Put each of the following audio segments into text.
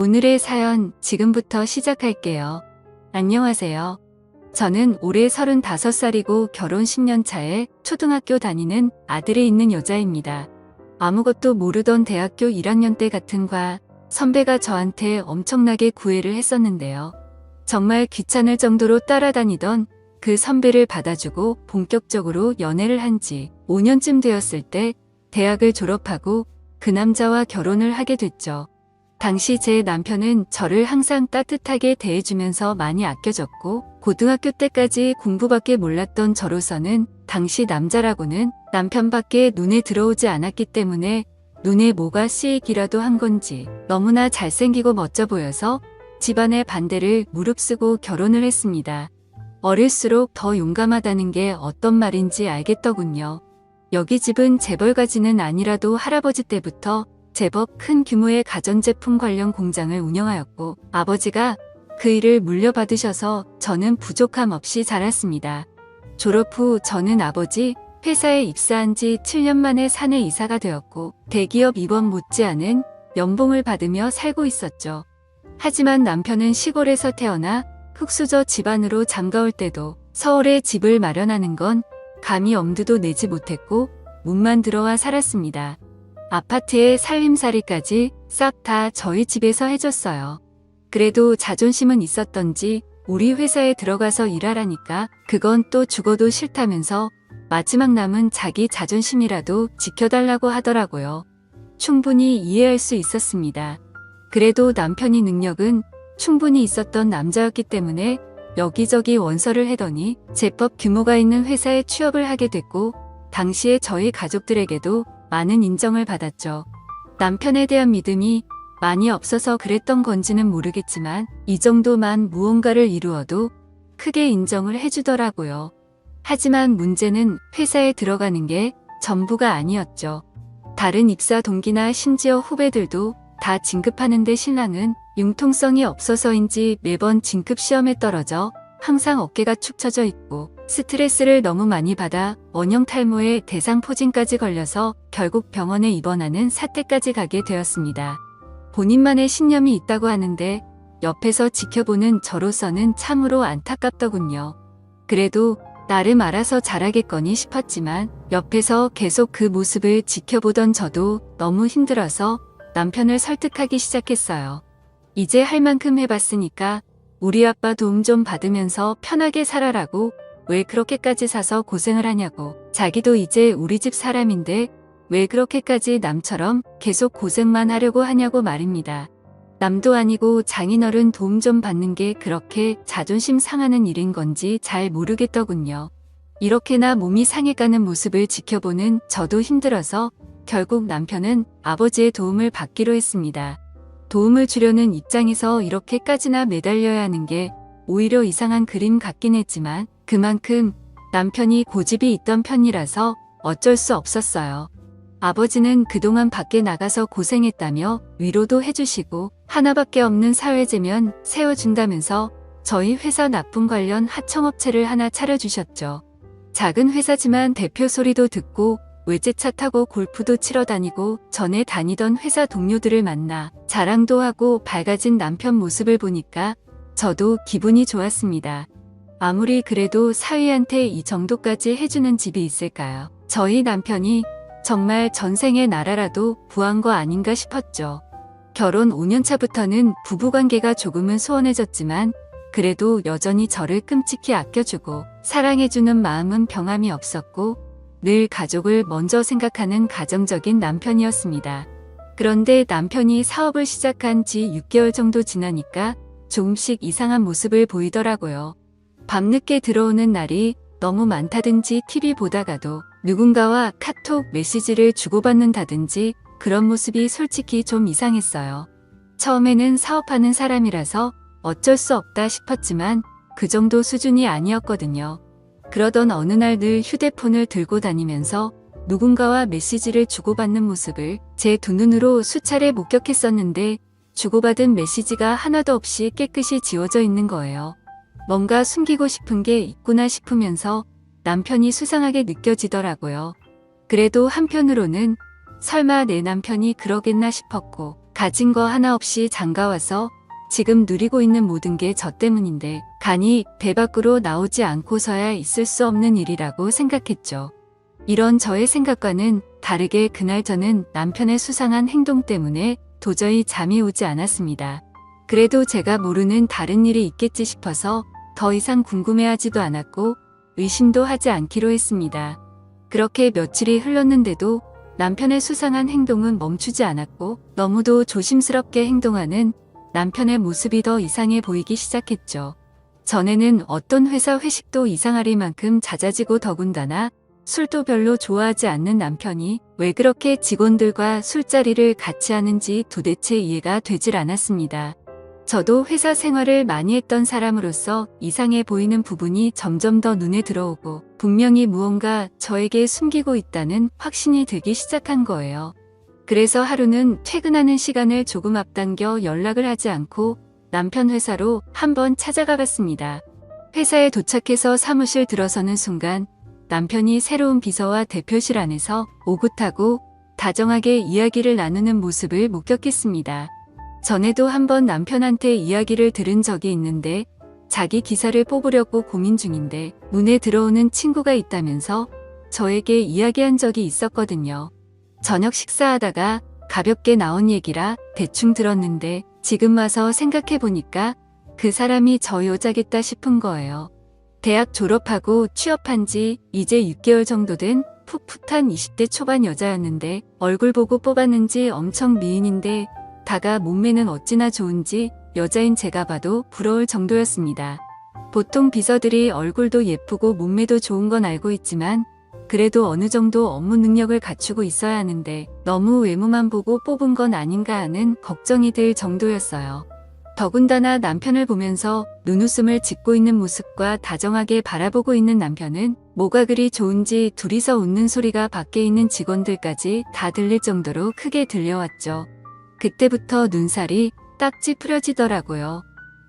오늘의 사연 지금부터 시작할게요. 안녕하세요. 저는 올해 35살이고 결혼 10년 차에 초등학교 다니는 아들이 있는 여자입니다. 아무것도 모르던 대학교 1학년 때 같은 과 선배가 저한테 엄청나게 구애를 했었는데요. 정말 귀찮을 정도로 따라다니던 그 선배를 받아주고 본격적으로 연애를 한 지 5년쯤 되었을 때 대학을 졸업하고 그 남자와 결혼을 하게 됐죠. 당시 제 남편은 저를 항상 따뜻하게 대해주면서 많이 아껴줬고 고등학교 때까지 공부밖에 몰랐던 저로서는 당시 남자라고는 남편밖에 눈에 들어오지 않았기 때문에 눈에 뭐가 씌이기라도 한 건지 너무나 잘생기고 멋져 보여서 집안의 반대를 무릅쓰고 결혼을 했습니다. 어릴수록 더 용감하다는 게 어떤 말인지 알겠더군요. 여기 집은 재벌가지는 아니라도 할아버지 때부터 제법 큰 규모의 가전제품 관련 공장을 운영하였고 아버지가 그 일을 물려받으셔서 저는 부족함 없이 자랐습니다. 졸업 후 저는 아버지 회사에 입사한 지 7년 만에 사내 이사가 되었고 대기업 입원 못지않은 연봉을 받으며 살고 있었죠. 하지만 남편은 시골에서 태어나 흙수저 집안으로 장가올 때도 서울에 집을 마련하는 건 감히 엄두도 내지 못했고 문만 들어와 살았습니다. 아파트에 살림살이까지 싹 다 저희 집에서 해줬어요. 그래도 자존심은 있었던지 우리 회사에 들어가서 일하라니까 그건 또 죽어도 싫다면서 마지막 남은 자기 자존심이라도 지켜달라고 하더라고요. 충분히 이해할 수 있었습니다. 그래도 남편이 능력은 충분히 있었던 남자였기 때문에 여기저기 원서를 해더니 제법 규모가 있는 회사에 취업을 하게 됐고 당시에 저희 가족들에게도 많은 인정을 받았죠. 남편에 대한 믿음이 많이 없어서 그랬던 건지는 모르겠지만 이 정도만 무언가를 이루어도 크게 인정을 해주더라고요. 하지만 문제는 회사에 들어가는 게 전부가 아니었죠. 다른 입사 동기나 심지어 후배들도 다 진급하는데 신랑은 융통성이 없어서인지 매번 진급 시험에 떨어져 항상 어깨가 축 처져 있고 스트레스를 너무 많이 받아 원형 탈모에 대상포진까지 걸려서 결국 병원에 입원하는 사태까지 가게 되었습니다. 본인만의 신념이 있다고 하는데 옆에서 지켜보는 저로서는 참으로 안타깝더군요. 그래도 나름 알아서 잘하겠거니 싶었지만 옆에서 계속 그 모습을 지켜보던 저도 너무 힘들어서 남편을 설득하기 시작했어요. 이제 할 만큼 해봤으니까 우리 아빠 도움 좀 받으면서 편하게 살아라고 왜 그렇게까지 사서 고생을 하냐고. 자기도 이제 우리 집 사람인데 왜 그렇게까지 남처럼 계속 고생만 하려고 하냐고 말입니다. 남도 아니고 장인어른 도움 좀 받는 게 그렇게 자존심 상하는 일인 건지 잘 모르겠더군요. 이렇게나 몸이 상해가는 모습을 지켜보는 저도 힘들어서 결국 남편은 아버지의 도움을 받기로 했습니다. 도움을 주려는 입장에서 이렇게까지나 매달려야 하는 게 오히려 이상한 그림 같긴 했지만 그만큼 남편이 고집이 있던 편이라서 어쩔 수 없었어요. 아버지는 그동안 밖에 나가서 고생했다며 위로도 해주시고 하나밖에 없는 사회제면 세워준다면서 저희 회사 납품 관련 하청업체를 하나 차려주셨죠. 작은 회사지만 대표 소리도 듣고 외제차 타고 골프도 치러 다니고 전에 다니던 회사 동료들을 만나 자랑도 하고 밝아진 남편 모습을 보니까 저도 기분이 좋았습니다. 아무리 그래도 사위한테 이 정도까지 해주는 집이 있을까요? 저희 남편이 정말 전생의 나라라도 구한 거 아닌가 싶었죠. 결혼 5년차부터는 부부관계가 조금은 소원해졌지만 그래도 여전히 저를 끔찍히 아껴주고 사랑해주는 마음은 병함이 없었고 늘 가족을 먼저 생각하는 가정적인 남편이었습니다. 그런데 남편이 사업을 시작한 지 6개월 정도 지나니까 조금씩 이상한 모습을 보이더라고요. 밤늦게 들어오는 날이 너무 많다든지 TV 보다가도 누군가와 카톡 메시지를 주고받는다든지 그런 모습이 솔직히 좀 이상했어요. 처음에는 사업하는 사람이라서 어쩔 수 없다 싶었지만 그 정도 수준이 아니었거든요. 그러던 어느 날 늘 휴대폰을 들고 다니면서 누군가와 메시지를 주고받는 모습을 제 두 눈으로 수차례 목격했었는데 주고받은 메시지가 하나도 없이 깨끗이 지워져 있는 거예요. 뭔가 숨기고 싶은 게 있구나 싶으면서 남편이 수상하게 느껴지더라고요. 그래도 한편으로는 설마 내 남편이 그러겠나 싶었고 가진 거 하나 없이 장가와서 지금 누리고 있는 모든 게 저 때문인데 간이 배 밖으로 나오지 않고서야 있을 수 없는 일이라고 생각했죠. 이런 저의 생각과는 다르게 그날 저는 남편의 수상한 행동 때문에 도저히 잠이 오지 않았습니다. 그래도 제가 모르는 다른 일이 있겠지 싶어서 더 이상 궁금해하지도 않았고 의심도 하지 않기로 했습니다. 그렇게 며칠이 흘렀는데도 남편의 수상한 행동은 멈추지 않았고 너무도 조심스럽게 행동하는 남편의 모습이 더 이상해 보이기 시작했죠. 전에는 어떤 회사 회식도 이상하리만큼 잦아지고 더군다나 술도 별로 좋아하지 않는 남편이 왜 그렇게 직원들과 술자리를 같이 하는지 도대체 이해가 되질 않았습니다. 저도 회사 생활을 많이 했던 사람으로서 이상해 보이는 부분이 점점 더 눈에 들어오고 분명히 무언가 저에게 숨기고 있다는 확신이 들기 시작한 거예요. 그래서 하루는 퇴근하는 시간을 조금 앞당겨 연락을 하지 않고 남편 회사로 한번 찾아가 봤습니다. 회사에 도착해서 사무실 들어서는 순간 남편이 새로운 비서와 대표실 안에서 오붓하고 다정하게 이야기를 나누는 모습을 목격했습니다. 전에도 한번 남편한테 이야기를 들은 적이 있는데 자기 기사를 뽑으려고 고민 중인데 눈에 들어오는 친구가 있다면서 저에게 이야기한 적이 있었거든요. 저녁 식사하다가 가볍게 나온 얘기라 대충 들었는데 지금 와서 생각해보니까 그 사람이 저 여자겠다 싶은 거예요. 대학 졸업하고 취업한 지 이제 6개월 정도 된 풋풋한 20대 초반 여자였는데 얼굴 보고 뽑았는지 엄청 미인인데 다가 몸매는 어찌나 좋은지 여자인 제가 봐도 부러울 정도였습니다. 보통 비서들이 얼굴도 예쁘고 몸매도 좋은 건 알고 있지만 그래도 어느 정도 업무 능력을 갖추고 있어야 하는데 너무 외모만 보고 뽑은 건 아닌가 하는 걱정이 들 정도였어요. 더군다나 남편을 보면서 눈웃음을 짓고 있는 모습과 다정하게 바라보고 있는 남편은 뭐가 그리 좋은지 둘이서 웃는 소리가 밖에 있는 직원들까지 다 들릴 정도로 크게 들려왔죠. 그때부터 눈살이 딱 찌푸려지더라고요.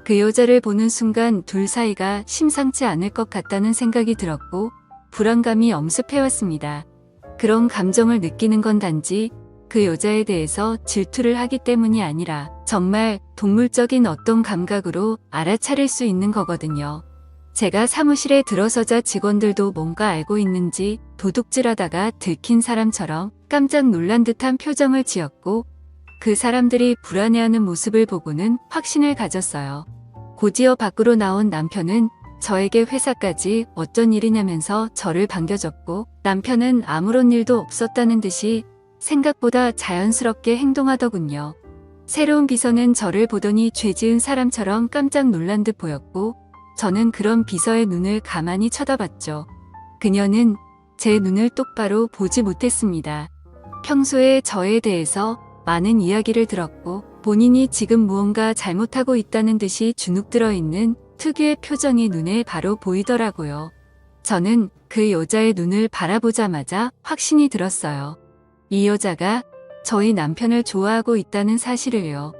그 여자를 보는 순간 둘 사이가 심상치 않을 것 같다는 생각이 들었고 불안감이 엄습해왔습니다. 그런 감정을 느끼는 건 단지 그 여자에 대해서 질투를 하기 때문이 아니라 정말 동물적인 어떤 감각으로 알아차릴 수 있는 거거든요. 제가 사무실에 들어서자 직원들도 뭔가 알고 있는지 도둑질하다가 들킨 사람처럼 깜짝 놀란 듯한 표정을 지었고 그 사람들이 불안해하는 모습을 보고는 확신을 가졌어요. 곧이어 밖으로 나온 남편은 저에게 회사까지 어쩐 일이냐면서 저를 반겨줬고 남편은 아무런 일도 없었다는 듯이 생각보다 자연스럽게 행동하더군요. 새로운 비서는 저를 보더니 죄 지은 사람처럼 깜짝 놀란 듯 보였고 저는 그런 비서의 눈을 가만히 쳐다봤죠. 그녀는 제 눈을 똑바로 보지 못했습니다. 평소에 저에 대해서 많은 이야기를 들었고 본인이 지금 무언가 잘못하고 있다는 듯이 주눅들어 있는 특유의 표정이 눈에 바로 보이더라고요. 저는 그 여자의 눈을 바라보자마자 확신이 들었어요. 이 여자가 저희 남편을 좋아하고 있다는 사실을요.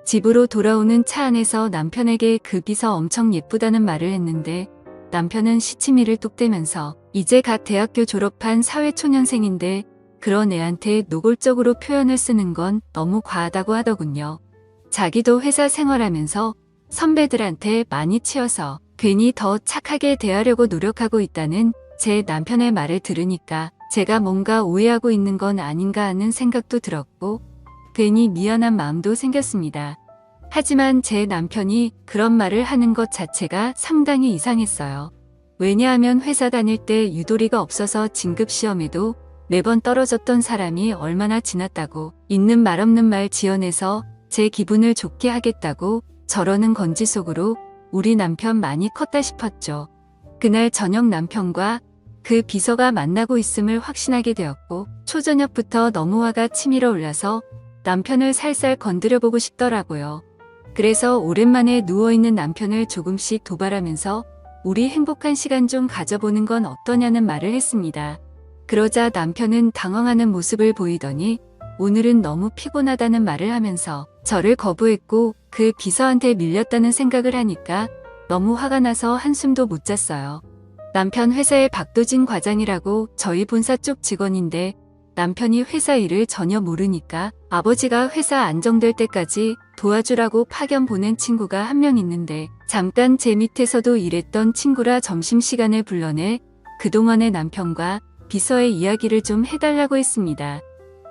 집으로 돌아오는 차 안에서 남편에게 그 비서 엄청 예쁘다는 말을 했는데 남편은 시치미를 뚝 떼면서 이제 갓 대학교 졸업한 사회초년생인데 그런 애한테 노골적으로 표현을 쓰는 건 너무 과하다고 하더군요. 자기도 회사 생활하면서 선배들한테 많이 치여서 괜히 더 착하게 대하려고 노력하고 있다는 제 남편의 말을 들으니까 제가 뭔가 오해하고 있는 건 아닌가 하는 생각도 들었고 괜히 미안한 마음도 생겼습니다. 하지만 제 남편이 그런 말을 하는 것 자체가 상당히 이상했어요. 왜냐하면 회사 다닐 때 유도리가 없어서 진급시험에도 매번 떨어졌던 사람이 얼마나 지났다고 있는 말 없는 말 지어내서 제 기분을 좋게 하겠다고 저러는 건지 속으로 우리 남편 많이 컸다 싶었죠. 그날 저녁 남편과 그 비서가 만나고 있음을 확신하게 되었고 초저녁부터 너무 화가 치밀어 올라서 남편을 살살 건드려보고 싶더라고요. 그래서 오랜만에 누워있는 남편을 조금씩 도발하면서 우리 행복한 시간 좀 가져보는 건 어떠냐는 말을 했습니다. 그러자 남편은 당황하는 모습을 보이더니 오늘은 너무 피곤하다는 말을 하면서 저를 거부했고 그 비서한테 밀렸다는 생각을 하니까 너무 화가 나서 한숨도 못 잤어요. 남편 회사의 박도진 과장이라고 저희 본사 쪽 직원인데 남편이 회사 일을 전혀 모르니까 아버지가 회사 안정될 때까지 도와주라고 파견 보낸 친구가 한 명 있는데 잠깐 제 밑에서도 일했던 친구라 점심시간에 불러내 그동안의 남편과 비서의 이야기를 좀 해달라고 했습니다.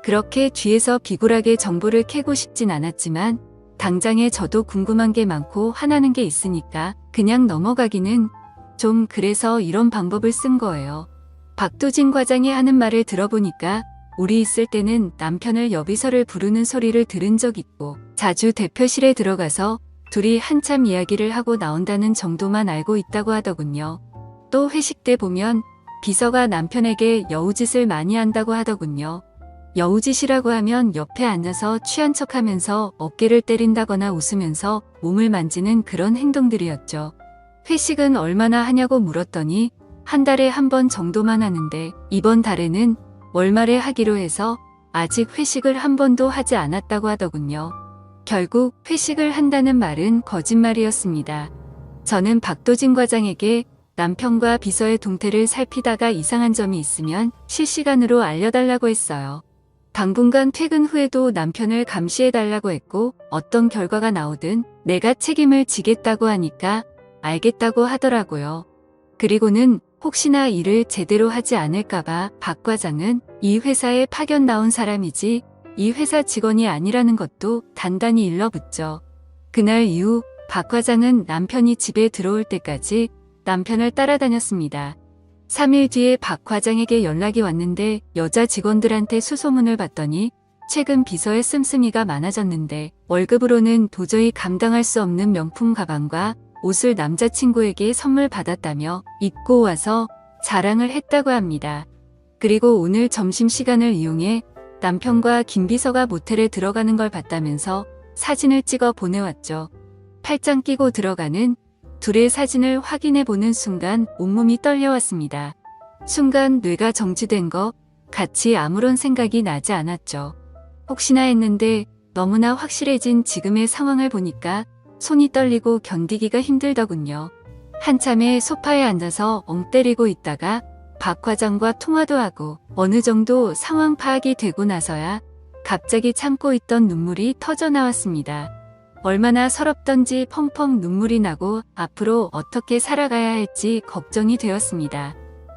그렇게 뒤에서 비굴하게 정보를 캐고 싶진 않았지만 당장에 저도 궁금한 게 많고 화나는 게 있으니까 그냥 넘어가기는 좀 그래서 이런 방법을 쓴 거예요. 박도진 과장이 하는 말을 들어보니까 우리 있을 때는 남편을 여비서를 부르는 소리를 들은 적 있고 자주 대표실에 들어가서 둘이 한참 이야기를 하고 나온다는 정도만 알고 있다고 하더군요. 또 회식 때 보면 비서가 남편에게 여우짓을 많이 한다고 하더군요. 여우짓이라고 하면 옆에 앉아서 취한 척하면서 어깨를 때린다거나 웃으면서 몸을 만지는 그런 행동들이었죠. 회식은 얼마나 하냐고 물었더니 한 달에 한 번 정도만 하는데 이번 달에는 월말에 하기로 해서 아직 회식을 한 번도 하지 않았다고 하더군요. 결국 회식을 한다는 말은 거짓말이었습니다. 저는 박도진 과장에게 남편과 비서의 동태를 살피다가 이상한 점이 있으면 실시간으로 알려달라고 했어요. 당분간 퇴근 후에도 남편을 감시해달라고 했고 어떤 결과가 나오든 내가 책임을 지겠다고 하니까 알겠다고 하더라고요. 그리고는 혹시나 일을 제대로 하지 않을까봐 박 과장은 이 회사에 파견 나온 사람이지 이 회사 직원이 아니라는 것도 단단히 일러붙죠. 그날 이후 박 과장은 남편이 집에 들어올 때까지 남편을 따라다녔습니다. 3일 뒤에 박 과장에게 연락이 왔는데 여자 직원들한테 수소문을 받더니 최근 비서의 씀씀이가 많아졌는데 월급으로는 도저히 감당할 수 없는 명품 가방과 옷을 남자친구에게 선물 받았다며 입고 와서 자랑을 했다고 합니다. 그리고 오늘 점심시간을 이용해 남편과 김 비서가 모텔에 들어가는 걸 봤다면서 사진을 찍어 보내왔죠. 팔짱 끼고 들어가는 둘의 사진을 확인해 보는 순간 온몸이 떨려왔습니다. 순간 뇌가 정지된 것 같이 아무런 생각이 나지 않았죠. 혹시나 했는데 너무나 확실해진 지금의 상황을 보니까 손이 떨리고 견디기가 힘들더군요. 한참에 소파에 앉아서 엉 때리고 있다가 박 과장과 통화도 하고 어느 정도 상황 파악이 되고 나서야 갑자기 참고 있던 눈물이 터져 나왔습니다. 얼마나 서럽던지 펑펑 눈물이 나고 앞으로 어떻게 살아가야 할지 걱정이 되었습니다.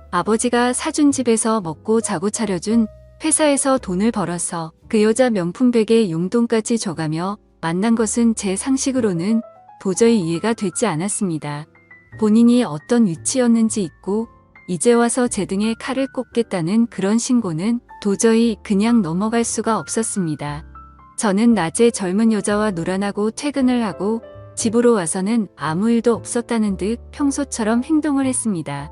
아버지가 사준 집에서 먹고 자고 차려준 회사에서 돈을 벌어서 그 여자 명품 베개 용돈까지 줘가며 만난 것은 제 상식으로는 도저히 이해가 되지 않았습니다. 본인이 어떤 위치였는지 잊고 이제 와서 제 등에 칼을 꽂겠다는 그런 신고는 도저히 그냥 넘어갈 수가 없었습니다. 저는 낮에 젊은 여자와 놀아나고 퇴근을 하고 집으로 와서는 아무 일도 없었다는 듯 평소처럼 행동을 했습니다.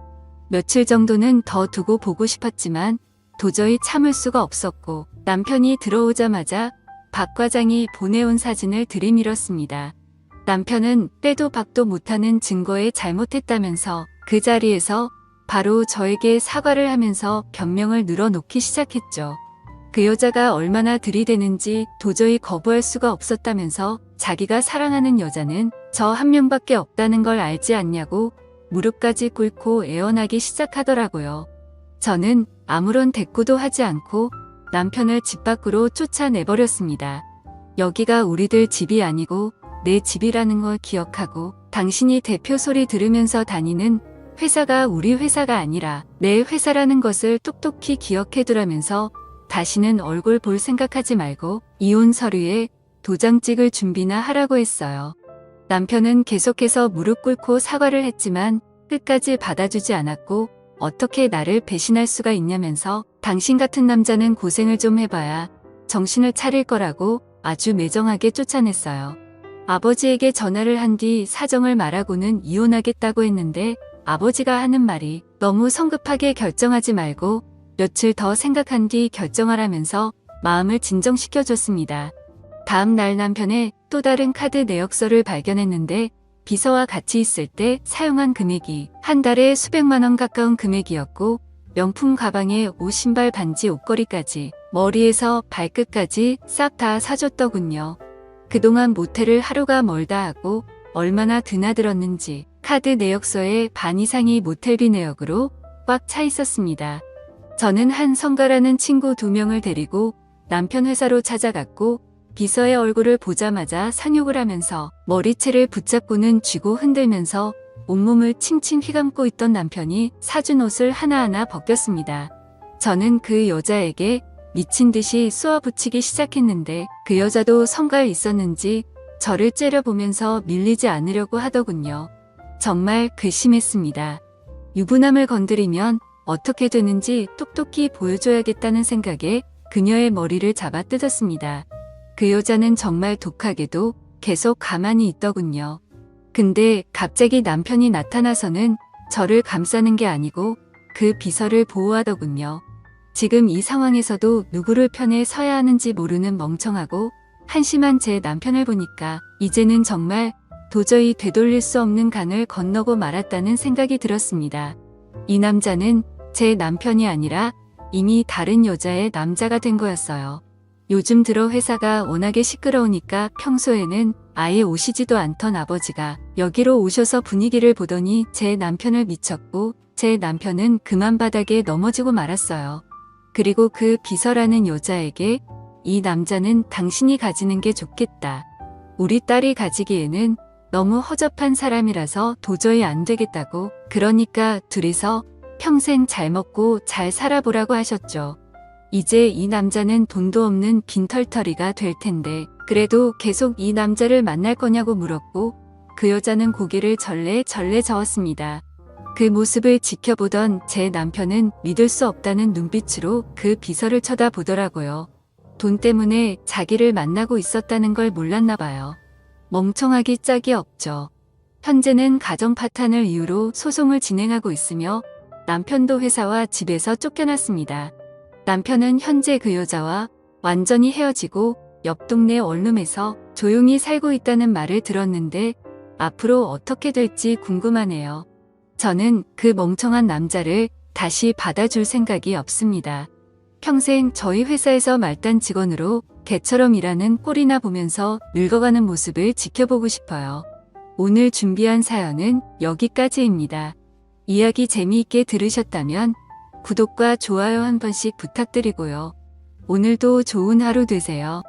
며칠 정도는 더 두고 보고 싶었지만 도저히 참을 수가 없었고 남편이 들어오자마자 박 과장이 보내온 사진을 들이밀었습니다. 남편은 빼도 박도 못하는 증거에 잘못했다면서 그 자리에서 바로 저에게 사과를 하면서 변명을 늘어놓기 시작했죠. 그 여자가 얼마나 들이대는지 도저히 거부할 수가 없었다면서 자기가 사랑하는 여자는 저 한 명밖에 없다는 걸 알지 않냐고 무릎까지 꿇고 애원하기 시작하더라고요. 저는 아무런 대꾸도 하지 않고 남편을 집 밖으로 쫓아내버렸습니다. 여기가 우리들 집이 아니고 내 집이라는 걸 기억하고 당신이 대표 소리 들으면서 다니는 회사가 우리 회사가 아니라 내 회사라는 것을 똑똑히 기억해두라면서 다시는 얼굴 볼 생각하지 말고 이혼 서류에 도장 찍을 준비나 하라고 했어요. 남편은 계속해서 무릎 꿇고 사과를 했지만 끝까지 받아주지 않았고 어떻게 나를 배신할 수가 있냐면서 당신 같은 남자는 고생을 좀 해봐야 정신을 차릴 거라고 아주 매정하게 쫓아냈어요. 아버지에게 전화를 한 뒤 사정을 말하고는 이혼하겠다고 했는데 아버지가 하는 말이 너무 성급하게 결정하지 말고 며칠 더 생각한 뒤 결정하라면서 마음을 진정시켜줬습니다. 다음 날 남편의 또 다른 카드 내역서를 발견했는데 비서와 같이 있을 때 사용한 금액이 한 달에 수백만 원 가까운 금액이었고 명품 가방에 옷, 신발, 반지, 옷걸이까지 머리에서 발끝까지 싹 다 사줬더군요. 그동안 모텔을 하루가 멀다 하고 얼마나 드나들었는지 카드 내역서의 반 이상이 모텔비 내역으로 꽉 차 있었습니다. 저는 한 성가라는 친구 2명을 데리고 남편 회사로 찾아갔고 비서의 얼굴을 보자마자 상욕을 하면서 머리채를 붙잡고는 쥐고 흔들면서 온몸을 칭칭 휘감고 있던 남편이 사준 옷을 하나하나 벗겼습니다. 저는 그 여자에게 미친 듯이 쏘아붙이기 시작했는데 그 여자도 성가에 있었는지 저를 째려보면서 밀리지 않으려고 하더군요. 정말 괘씸했습니다. 유부남을 건드리면 어떻게 되는지 똑똑히 보여줘야겠다는 생각에 그녀의 머리를 잡아 뜯었습니다. 그 여자는 정말 독하게도 계속 가만히 있더군요. 근데 갑자기 남편이 나타나서는 저를 감싸는 게 아니고 그 비서를 보호하더군요. 지금 이 상황에서도 누구를 편에 서야 하는지 모르는 멍청하고 한심한 제 남편을 보니까 이제는 정말 도저히 되돌릴 수 없는 강을 건너고 말았다는 생각이 들었습니다. 이 남자는 제 남편이 아니라 이미 다른 여자의 남자가 된 거였어요. 요즘 들어 회사가 워낙에 시끄러우니까 평소에는 아예 오시지도 않던 아버지가 여기로 오셔서 분위기를 보더니 제 남편을 미쳤고 제 남편은 그만 바닥에 넘어지고 말았어요. 그리고 그 비서라는 여자에게 이 남자는 당신이 가지는 게 좋겠다. 우리 딸이 가지기에는 너무 허접한 사람이라서 도저히 안 되겠다고 그러니까 둘이서 평생 잘 먹고 잘 살아보라고 하셨죠. 이제 이 남자는 돈도 없는 빈털터리가 될 텐데 그래도 계속 이 남자를 만날 거냐고 물었고 그 여자는 고개를 절레절레 저었습니다. 그 모습을 지켜보던 제 남편은 믿을 수 없다는 눈빛으로 그 비서를 쳐다보더라고요. 돈 때문에 자기를 만나고 있었다는 걸 몰랐나 봐요. 멍청하기 짝이 없죠. 현재는 가정 파탄을 이유로 소송을 진행하고 있으며 남편도 회사와 집에서 쫓겨났습니다. 남편은 현재 그 여자와 완전히 헤어지고 옆 동네 원룸에서 조용히 살고 있다는 말을 들었는데 앞으로 어떻게 될지 궁금하네요. 저는 그 멍청한 남자를 다시 받아줄 생각이 없습니다. 평생 저희 회사에서 말단 직원으로 개처럼 일하는 꼴이나 보면서 늙어가는 모습을 지켜보고 싶어요. 오늘 준비한 사연은 여기까지입니다. 이야기 재미있게 들으셨다면 구독과 좋아요 한 번씩 부탁드리고요. 오늘도 좋은 하루 되세요.